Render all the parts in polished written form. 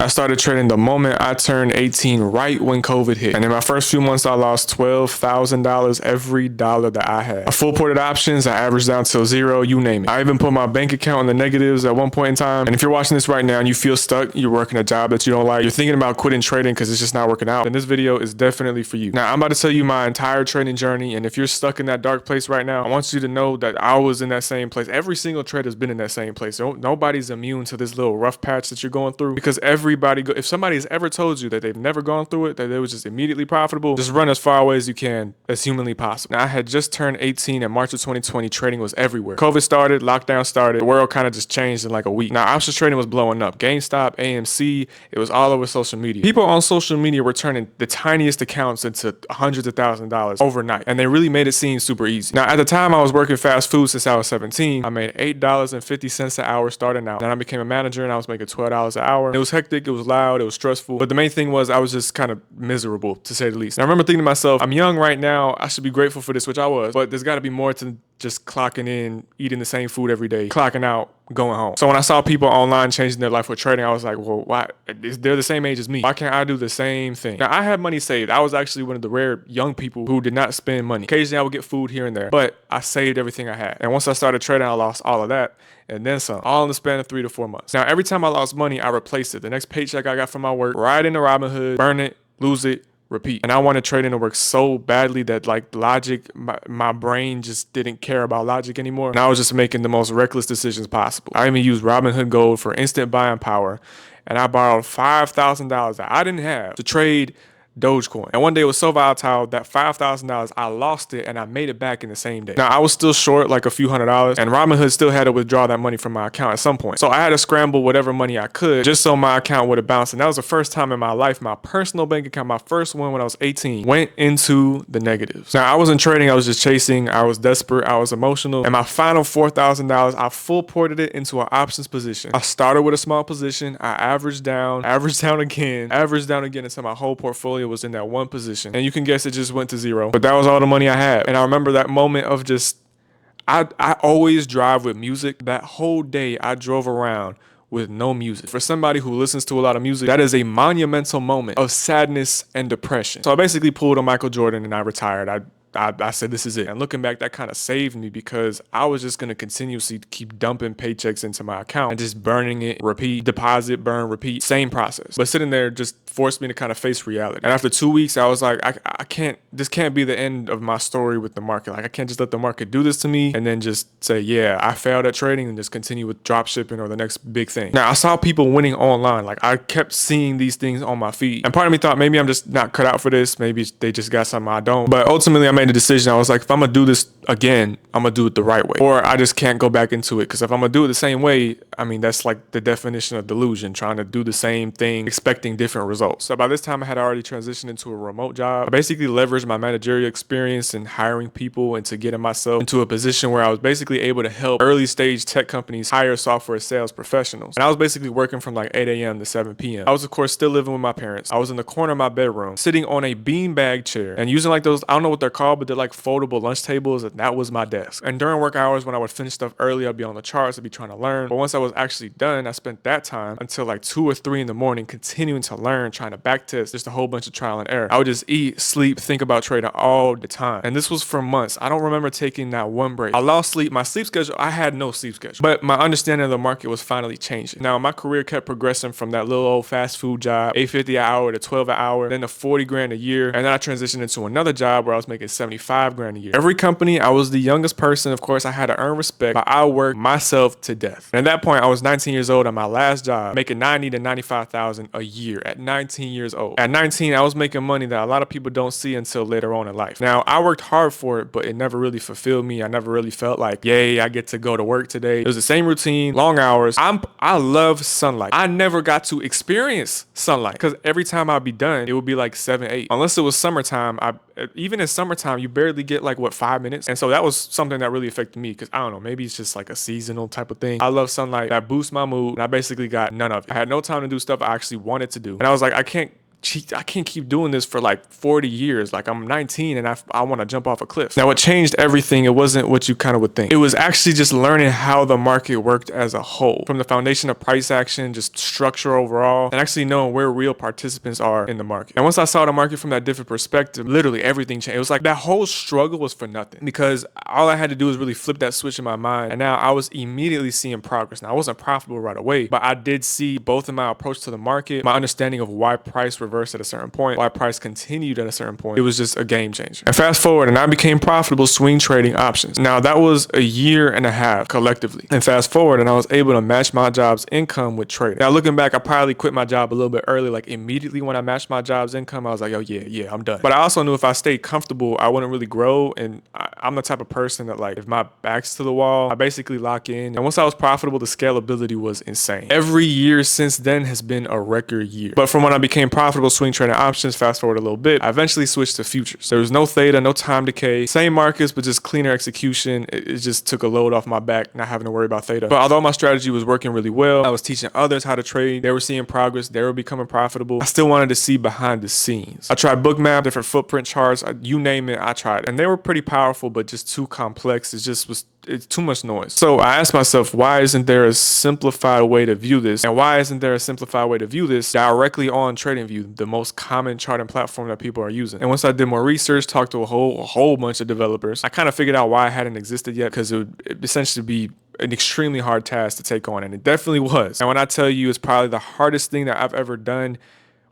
I started trading the moment I turned 18, right when COVID hit. And in my first few months, I lost $12,000 every dollar that I had. I full ported options, I averaged down till zero, you name it. I even put my bank account in the negatives at one point in time. And if you're watching this right now and you feel stuck, you're working a job that you don't like, you're thinking about quitting trading because it's just not working out, then this video is definitely for you. Now, I'm about to tell you my entire trading journey. And if you're stuck in that dark place right now, I want you to know that I was in that same place. Every single trader's been in that same place. Nobody's immune to this little rough patch that you're going through, because if somebody's ever told you that they've never gone through it, that they was just immediately profitable, just run as far away as you can, as humanly possible. Now, I had just turned 18 in March of 2020. Trading was everywhere. COVID started, lockdown started, the world kind of just changed in like a week. Now, options trading was blowing up. GameStop, AMC, it was all over social media. People on social media were turning the tiniest accounts into hundreds of thousands of dollars overnight, and they really made it seem super easy. Now, at the time, I was working fast food since I was 17. I made $8.50 an hour starting out. Then I became a manager and I was making $12 an hour. It was hectic, it was loud, it was stressful, but the main thing was I was just kind of miserable, to say the least. And I remember thinking to myself, I'm young right now, I should be grateful for this, which I was, but there's got to be more to just clocking in, eating the same food every day, clocking out, going home. So when I saw people online changing their life with trading, I was like, well, why? They're the same age as me. Why can't I do the same thing? Now, I had money saved. I was actually one of the rare young people who did not spend money. Occasionally, I would get food here and there, but I saved everything I had. And once I started trading, I lost all of that, and then some, all in the span of 3 to 4 months. Now, every time I lost money, I replaced it. The next paycheck I got from my work, right into Robinhood, burn it, lose it, repeat. And I wanted trading to work so badly that like logic, my brain just didn't care about logic anymore. And I was just making the most reckless decisions possible. I even used Robinhood Gold for instant buying power. And I borrowed $5,000 that I didn't have to trade Dogecoin. And one day it was so volatile that $5,000, I lost it and I made it back in the same day. Now, I was still short like a few $100s, and Robinhood still had to withdraw that money from my account at some point. So I had to scramble whatever money I could just so my account would have bounced. And that was the first time in my life, my personal bank account, my first one when I was 18, went into the negatives. Now, I wasn't trading, I was just chasing. I was desperate, I was emotional. And my final $4,000, I full ported it into an options position. I started with a small position, I averaged down again until my whole portfolio was in that one position. And you can guess it just went to zero. But that was all the money I had. And I remember that moment of just, I always drive with music. That whole day I drove around with no music. For somebody who listens to a lot of music, that is a monumental moment of sadness and depression. So I basically pulled a Michael Jordan and I retired. I said, this is it. And looking back, that kind of saved me, because I was just going to continuously keep dumping paychecks into my account and just burning it, repeat, deposit, burn, repeat, same process. But sitting there just forced me to kind of face reality. And after 2 weeks, I was like, this can't be the end of my story with the market. Like, I can't just let the market do this to me and then just say, yeah, I failed at trading, and just continue with drop shipping or the next big thing. Now, I saw people winning online. Like, I kept seeing these things on my feed. And part of me thought, maybe I'm just not cut out for this. Maybe they just got something I don't. But ultimately, I made a decision. I was like, if I'm gonna do this again, I'm gonna do it the right way, or I just can't go back into it. Because if I'm gonna do it the same way, I mean, that's like the definition of delusion, trying to do the same thing, expecting different results. So by this time, I had already transitioned into a remote job. I basically leveraged my managerial experience in hiring people and to getting myself into a position where I was basically able to help early stage tech companies hire software sales professionals. And I was basically working from like 8 a.m. to 7 p.m. I was, of course, still living with my parents. I was in the corner of my bedroom, sitting on a beanbag chair and using like those, I don't know what they're called, but they're like foldable lunch tables, and that was my desk. And during work hours, when I would finish stuff early, I'd be on the charts, I'd be trying to learn. But once I was actually done, I spent that time until like 2 or 3 in the morning continuing to learn, trying to backtest, just a whole bunch of trial and error. I would just eat, sleep, think about trading all the time. And this was for months. I don't remember taking that one break. I lost sleep. My sleep schedule, I had no sleep schedule. But my understanding of the market was finally changing. Now, my career kept progressing from that little old fast food job, $8.50 an hour to $12 an hour, then to 40 grand a year. And then I transitioned into another job where I was making 75 grand a year. Every company, I was the youngest person. Of course, I had to earn respect, but I worked myself to death. And at that point, I was 19 years old at my last job, making 90 to 95,000 a year at 19 years old. At 19, I was making money that a lot of people don't see until later on in life. Now, I worked hard for it, but it never really fulfilled me. I never really felt like, yay, I get to go to work today. It was the same routine, long hours. I love sunlight. I never got to experience sunlight because every time I'd be done, it would be like 7, 8. Unless it was summertime, even in summertime, you barely get like 5 minutes. And so that was something that really affected me, because I don't know, maybe it's just like a seasonal type of thing. I love sunlight. That boosts my mood. And I basically got none of it. I had no time to do stuff I actually wanted to do. And I was like, I can't gee, I can't keep doing this for like 40 years. Like I'm 19 and I want to jump off a cliff. Now, what changed everything, it wasn't what you kind of would think. It was actually just learning how the market worked as a whole, from the foundation of price action, just structure overall, and actually knowing where real participants are in the market. And once I saw the market from that different perspective, literally everything changed. It was like that whole struggle was for nothing, because all I had to do was really flip that switch in my mind. And now I was immediately seeing progress. Now, I wasn't profitable right away, but I did see both in my approach to the market, my understanding of why price reversed at a certain point, why price continued at a certain point. It was just a game changer. And fast forward, and I became profitable swing trading options. Now, that was a year and a half collectively. And fast forward, and I was able to match my job's income with trading. Now, looking back, I probably quit my job a little bit early. Like immediately when I matched my job's income, I was like, oh yeah, I'm done. But I also knew if I stayed comfortable, I wouldn't really grow. And I'm the type of person that, like, if my back's to the wall, I basically lock in. And once I was profitable, the scalability was insane. Every year since then has been a record year. But from when I became profitable swing trading options, fast forward a little bit, I eventually switched to futures. There was no theta, no time decay, same markets, but just cleaner execution. It just took a load off my back, not having to worry about theta. But although my strategy was working really well, I was teaching others how to trade. They were seeing progress. They were becoming profitable. I still wanted to see behind the scenes. I tried bookmap, different footprint charts, you name it, I tried. And they were pretty powerful, but just too complex. It's too much noise. So I asked myself, why isn't there a simplified way to view this? And why isn't there a simplified way to view this directly on TradingView, the most common charting platform that people are using? And once I did more research, talked to a whole bunch of developers, I kind of figured out why it hadn't existed yet, because it would essentially be an extremely hard task to take on, and it definitely was. And when I tell you it's probably the hardest thing that I've ever done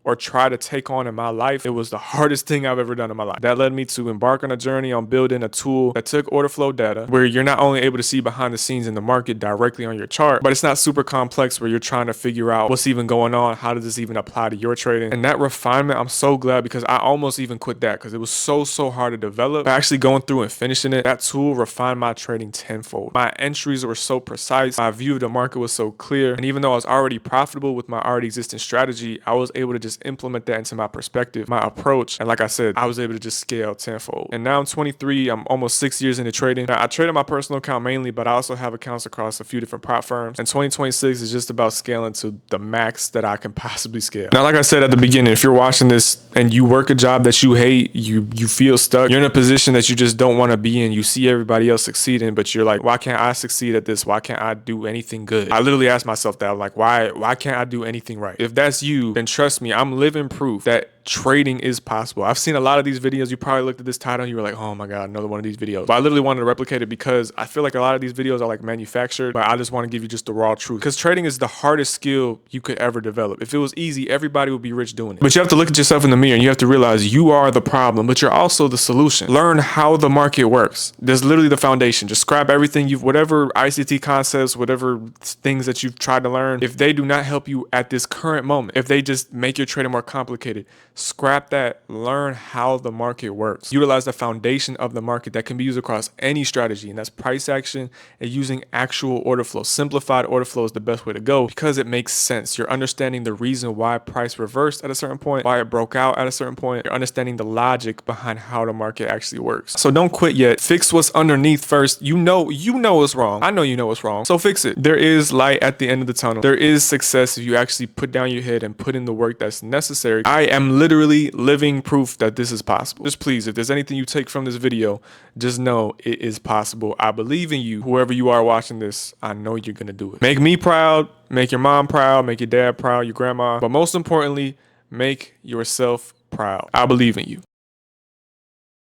or try to take on in my life, it was the hardest thing I've ever done in my life. That led me to embark on a journey on building a tool that took order flow data, where you're not only able to see behind the scenes in the market directly on your chart, but it's not super complex where you're trying to figure out what's even going on, how does this even apply to your trading. And that refinement, I'm so glad, because I almost even quit that because it was so hard to develop. But actually going through and finishing it, that tool refined my trading tenfold. My entries were so precise, my view of the market was so clear, and even though I was already profitable with my already existing strategy, I was able to just implement that into my perspective, my approach, and like I said, I was able to just scale tenfold. And now I'm 23, I'm almost 6 years into trading. Now, I trade on my personal account mainly, but I also have accounts across a few different prop firms, and 2026 is just about scaling to the max that I can possibly scale. Now, like I said at the beginning, if you're watching this and you work a job that you hate, you feel stuck, you're in a position that you just don't want to be in, you see everybody else succeeding, but you're like, why can't I succeed at this? Why can't I do anything good? I literally asked myself that. I'm like, why can't I do anything right? If that's you, then trust me, I'm living proof that trading is possible. I've seen a lot of these videos. You probably looked at this title and you were like, oh my God, another one of these videos. But I literally wanted to replicate it because I feel like a lot of these videos are like manufactured, but I just want to give you just the raw truth. Because trading is the hardest skill you could ever develop. If it was easy, everybody would be rich doing it. But you have to look at yourself in the mirror and you have to realize you are the problem, but you're also the solution. Learn how the market works. There's literally the foundation. Just scrap everything whatever ICT concepts, whatever things that you've tried to learn. If they do not help you at this current moment, if they just make your trading more complicated, scrap that. Learn how the market works. Utilize the foundation of the market that can be used across any strategy, and that's price action and using actual order flow. Simplified order flow is the best way to go because it makes sense. You're understanding the reason why price reversed at a certain point, why it broke out at a certain point. You're understanding the logic behind how the market actually works. So don't quit yet. Fix what's underneath first. You know it's wrong. I know you know it's wrong. So fix it. There is light at the end of the tunnel. There is success if you actually put down your head and put in the work that's necessary. I am literally living proof that this is possible. Just please, if there's anything you take from this video, just know it is possible. I believe in you. Whoever you are watching this, I know you're gonna do it. Make me proud, make your mom proud, make your dad proud, your grandma, but most importantly, make yourself proud. I believe in you.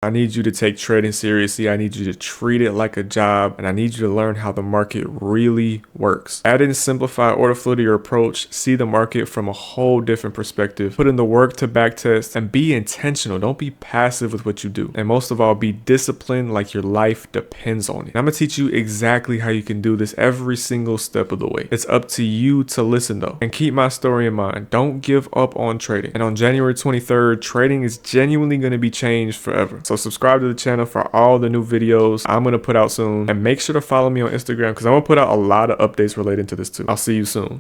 I need you to take trading seriously. I need you to treat it like a job, and I need you to learn how the market really works. Add in simplified order flow to your approach. See the market from a whole different perspective. Put in the work to back test and be intentional. Don't be passive with what you do. And most of all, be disciplined like your life depends on it. And I'm gonna teach you exactly how you can do this every single step of the way. It's up to you to listen though. And keep my story in mind. Don't give up on trading. And on January 23rd, trading is genuinely gonna be changed forever. So subscribe to the channel for all the new videos I'm going to put out soon. And make sure to follow me on Instagram because I'm going to put out a lot of updates related to this too. I'll see you soon.